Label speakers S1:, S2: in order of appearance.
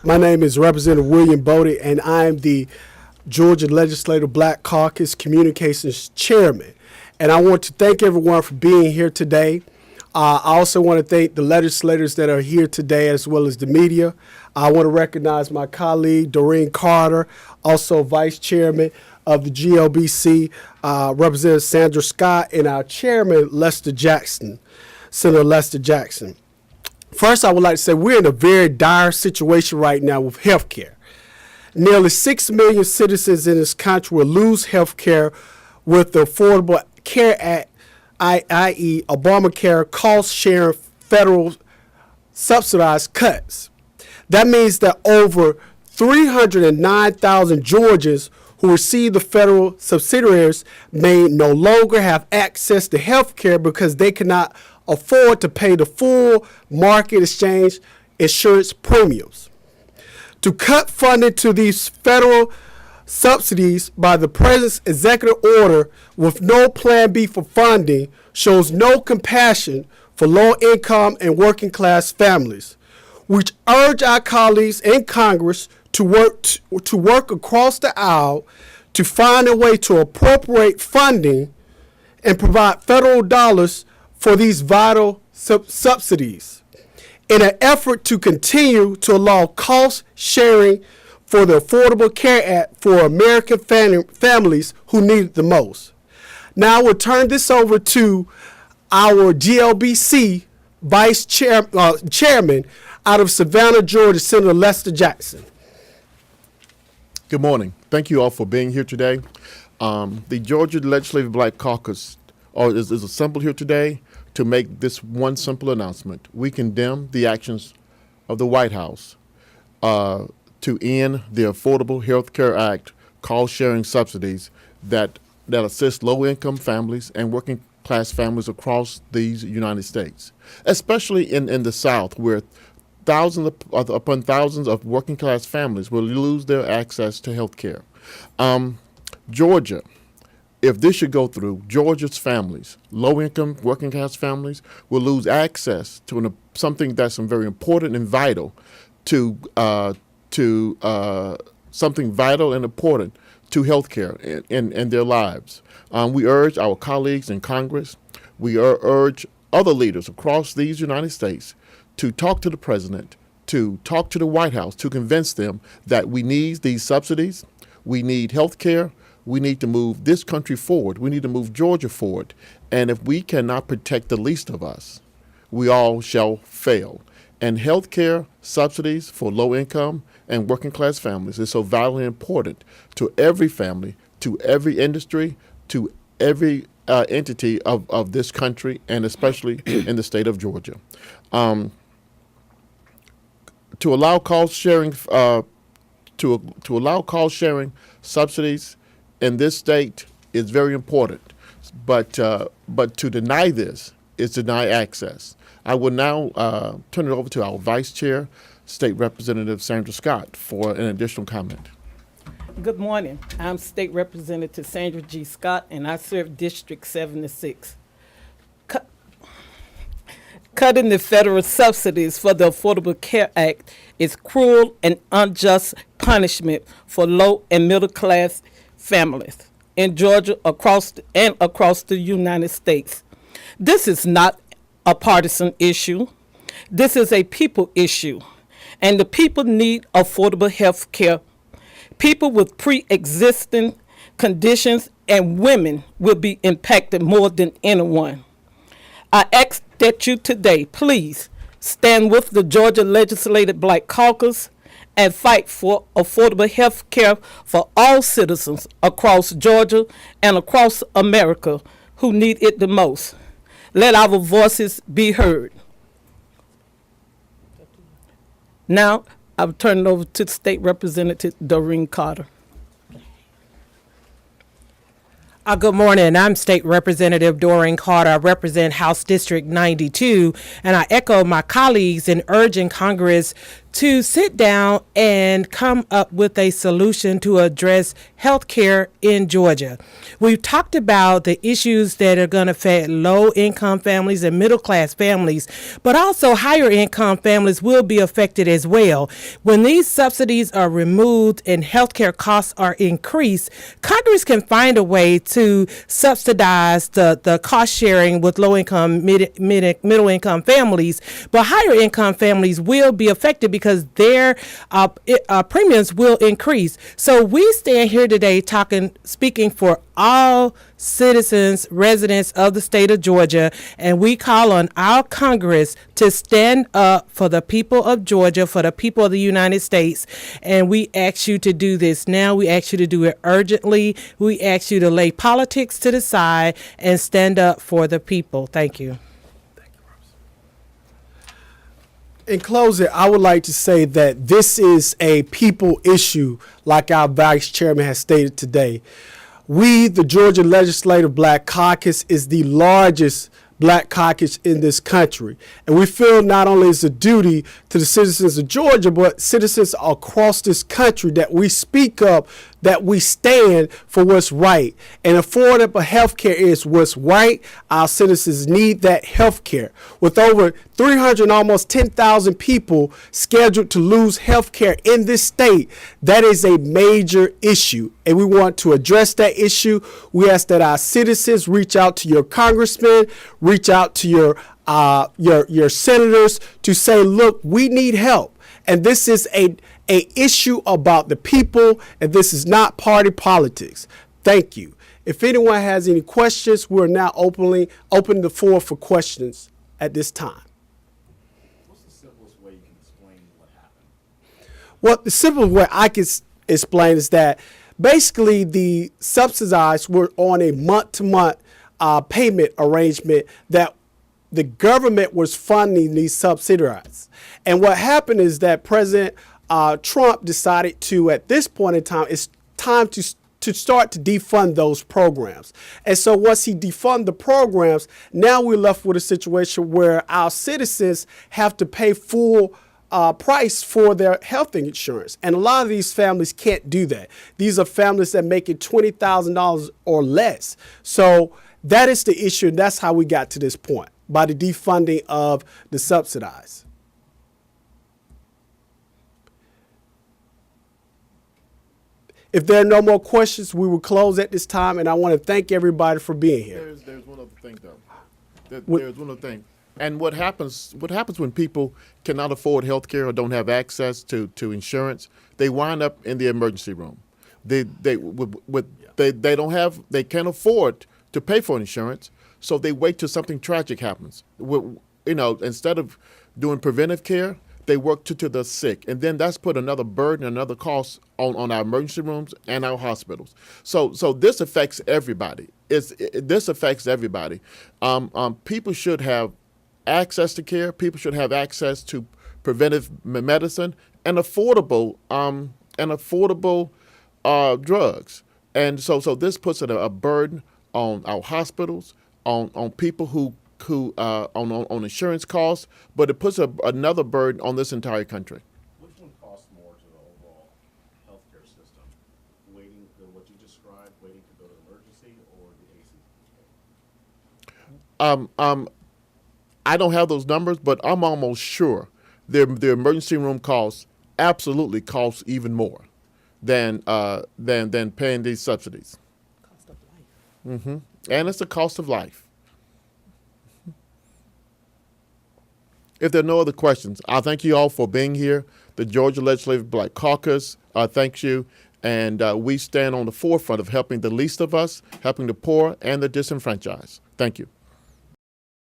S1: My name is Representative William Bodie, and I am the Georgia Legislative Black Caucus Communications Chairman. And I want to thank everyone for being here today. I also want to thank the legislators that are here today, as well as the media. I want to recognize my colleague, Doreen Carter, also Vice Chairman of the GLBC, Representative Sandra Scott, and our Chairman, Senator Lester Jackson. First, I would like to say we're in a very dire situation right now with health care. Nearly 6 million citizens in this country will lose health care with the Affordable Care Act, i.e. Obamacare cost-sharing federal subsidized cuts. That means that over 309,000 Georgians who receive the federal subsidies may no longer have access to health care because they cannot afford to pay the full market exchange insurance premiums. To cut funding to these federal subsidies by the president's executive order with no plan B for funding shows no compassion for low-income and working-class families, which urge our colleagues in Congress to work across the aisle to find a way to appropriate funding and provide federal dollars for these vital subsidies in an effort to continue to allow cost sharing for the Affordable Care Act for American families who need it the most. Now I will turn this over to our GLBC Chairman out of Savannah, Georgia, Senator Lester Jackson.
S2: Good morning. Thank you all for being here today. The Georgia Legislative Black Caucus is assembled here today to make this one simple announcement. We condemn the actions of the White House to end the Affordable Health Care Act cost-sharing subsidies that assist low-income families and working-class families across these United States, especially in the South, where thousands upon thousands of working-class families will lose their access to health care. Georgia, if this should go through, Georgia's families, low-income, working-class families, will lose access to something that's very important and vital to something vital and important to health care in their lives. We urge our colleagues in Congress, we urge other leaders across these United States to talk to the president, to talk to the White House, to convince them that we need these subsidies, we need health care, we need to move this country forward, we need to move Georgia forward. And if we cannot protect the least of us, we all shall fail. And health care subsidies for low-income and working-class families is so vitally important to every family, to every industry, to every entity of this country, and especially in the state of Georgia. To allow cost sharing subsidies in this state is very important, but to deny this is deny access. I will now turn it over to our Vice Chair, State Representative Sandra Scott, for an additional comment.
S3: Good morning. I'm State Representative Sandra G. Scott, and I serve District 76. Cutting the federal subsidies for the Affordable Care Act is cruel and unjust punishment for low and middle class families in Georgia across the United States. This is not a partisan issue. This is a people issue, and the people need affordable health care. People with pre-existing conditions and women will be impacted more than anyone. I ask that you today, please, stand with the Georgia Legislative Black Caucus and fight for affordable health care for all citizens across Georgia and across America who need it the most. Let our voices be heard. Now, I'll turn it over to State Representative Doreen Carter.
S4: Good morning. I'm State Representative Doreen Carter. I represent House District 92, and I echo my colleagues in urging Congress to sit down and come up with a solution to address health care in Georgia. We've talked about the issues that are going to affect low-income families and middle-class families, but also higher-income families will be affected as well. When these subsidies are removed and healthcare costs are increased, Congress can find a way to subsidize the cost sharing with low-income, middle-income families, but higher-income families will be affected because their premiums will increase. So we stand here today speaking for all citizens, residents of the state of Georgia, and we call on our Congress to stand up for the people of Georgia, for the people of the United States, and we ask you to do this now. We ask you to do it urgently. We ask you to lay politics to the side and stand up for the people. Thank you.
S1: In closing, I would like to say that this is a people issue, like our Vice Chairman has stated today. We, the Georgia Legislative Black Caucus, is the largest Black caucus in this country. And we feel not only is a duty to the citizens of Georgia, but citizens across this country that we speak up, that we stand for what's right. And affordable health care is what's right. Our citizens need that health care. With over 300, almost 10,000 people scheduled to lose health care in this state, that is a major issue. And we want to address that issue. We ask that our citizens reach out to your congressmen, reach out to your senators to say, look, we need help. And this is a issue about the people, and this is not party politics. Thank you. If anyone has any questions, we're now open the floor for questions at this time.
S5: What's the simplest way you can explain what happened?
S1: Well, the simplest way I can explain is that basically the subsidized were on a month-to-month payment arrangement that the government was funding these subsidies. And what happened is that President Trump decided to, at this point in time, it's time to start to defund those programs. And so once he defunded the programs, now we're left with a situation where our citizens have to pay full price for their health insurance. And a lot of these families can't do that. These are families that make it $20,000 or less. So that is the issue. And that's how we got to this point, by the defunding of the subsidized. If there are no more questions, we will close at this time, and I want to thank everybody for being here.
S2: There's one other thing, though. There's one other thing. And what happens when people cannot afford health care or don't have access to insurance? They wind up in the emergency room. They can't afford to pay for insurance, so they wait till something tragic happens. Instead of doing preventive care, they work to the sick, and then that's put another burden, another cost on our emergency rooms and our hospitals. So this affects everybody. This affects everybody. People should have access to care. People should have access to preventive medicine and affordable drugs. And so this puts a burden on our hospitals, on people who on insurance costs, but it puts another burden on this entire country.
S5: Which one costs more to the overall healthcare system? What you described, waiting to go to emergency, or the AC?
S2: I don't have those numbers, but I'm almost sure the emergency room costs absolutely costs even more than paying these subsidies.
S4: Cost of life.
S2: Mm-hmm. And it's the cost of life. If there are no other questions, I thank you all for being here. The Georgia Legislative Black Caucus thanks you, and we stand on the forefront of helping the least of us, helping the poor and the disenfranchised. Thank you.